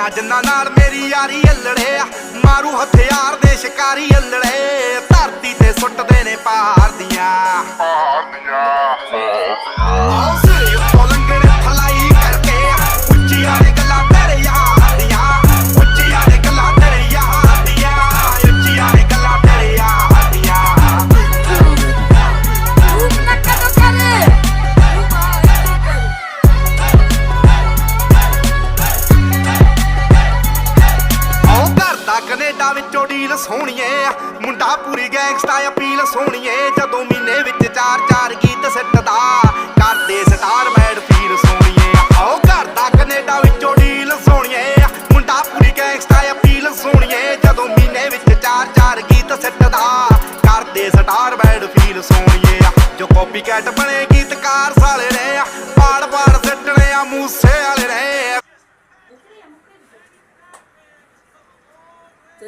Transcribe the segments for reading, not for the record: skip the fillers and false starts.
ਭੈਣਾ ਜਿੰਨਾ ਨਾਲ ਮੇਰੀ ਯਾਰੀ ਅਲੜੇ ਆ ਮਾਰੂ ਹਥਿਆਰ ਦੇ ਸ਼ਿਕਾਰੀ ਅਲੜੇ ਧਰਤੀ ਤੇ ਸੁੱਟਦੇ ਨੇ ਪਹਾੜ ਦੀਆਂ ਸਿਰੇ ਉੱਤੋਂ ਲੰਘਣ ਫਲਾਈ ਕਰਕੇ ਉੱਚੀਆਂ ਨੇ ਗੱਲਾਂ ਤੇਰੇ ਯਾਰ ਦੀਆਂ ਉੱਚੀਆਂ ਨੇ ਗੱਲਾਂ ਤੇਰੇ ਯਾਰ ਦੀਆਂ ਉੱਚੀਆਂ ਨੇ ਗੱਲਾਂ ਤੇਰੇ ਯਾਰ ਦੀਆਂ ਕੈਨੇਡਾ ਵਿੱਚੋਂ ਡੀਲ ਸੋਹਣੀਏ ਮੁੰਡਾ ਪੂਰੀ ਗੈਂਗਸਟਾ ਅਪੀਲ ਸੋਹਣੀਏ ਜਦੋਂ ਮਹੀਨੇ ਵਿੱਚ 4-4 ਗੀਤ ਸਿੱਟਦਾ ਕਰਦੇ ਸਟਾਰ ਮੈਡ ਫੀਲ ਸੋਹਣੀਏ ਆਓ ਘਰ ਦਾ ਕੈਨੇਡਾ ਵਿੱਚੋਂ ਡੀਲ ਸੋਹਣੀਏ ਮੁੰਡਾ ਪੂਰੀ ਗੈਂਗਸਟਾ ਅਪੀਲ ਸੋਹਣੀਏ ਜਦੋਂ ਮਹੀਨੇ ਵਿੱਚ 4-4 ਗੀਤ ਸਿੱਟਦਾ ਕਰਦੇ ਸਟਾਰ ਮੈਡ ਫੀਲ ਸੋਹਣੀਏ ਜੋ ਕਾਪੀ ਕੈਟ ਬਣੇ ਗੀਤਕਾਰ ਸਾਲੇ ਨੇ ਪਾੜ ਸਿੱਟਣੇ ਆ ਮੂਸੇ ਵਾਲੇ ਨੇ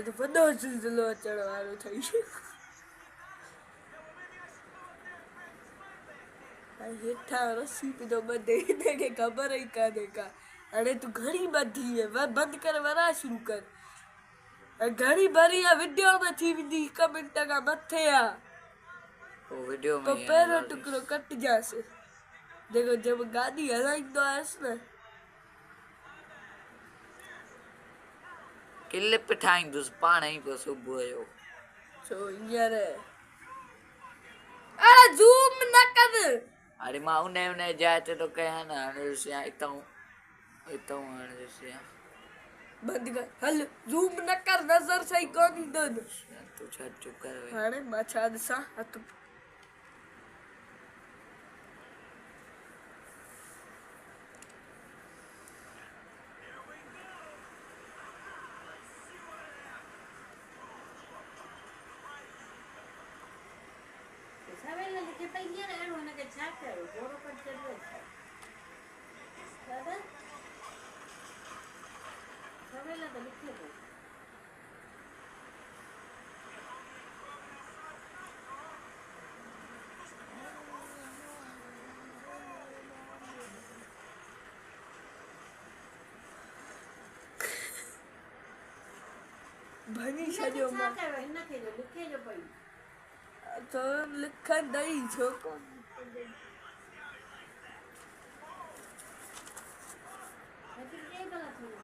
तो बड़ो सिलसिलो चढ़वानो થઈ है हेठा रस्सी पीधो बंधे हिनखे ख़बर ई कान्हे का हाणे तूं घणी ॿधी है बंदि कर वरा शुरू कर घणी भरी आहे वीडियो में थी वेंदी 1 मिंट खां मथे आहे वीडियो में तो पहिरियों टुकड़ो कटिजांसि जेको जब गाॾी हलाईंदो आहियासि न क्लिप ठाहींदुसि पाण ई पोइ सुबुह जो छो हींअर अरे ज़ूम न कर अरे मां उन जाइ ते तो कयां न हाणे ॾिसियां हितां हाणे ॾिसियां बंदि कर हल ज़ूम न कर नज़र सही कोन ईंदो तूं छा चुप कर हाणे मां छा ॾिसां हथ भनी छॾियो मां तो लिखंदई छो कोन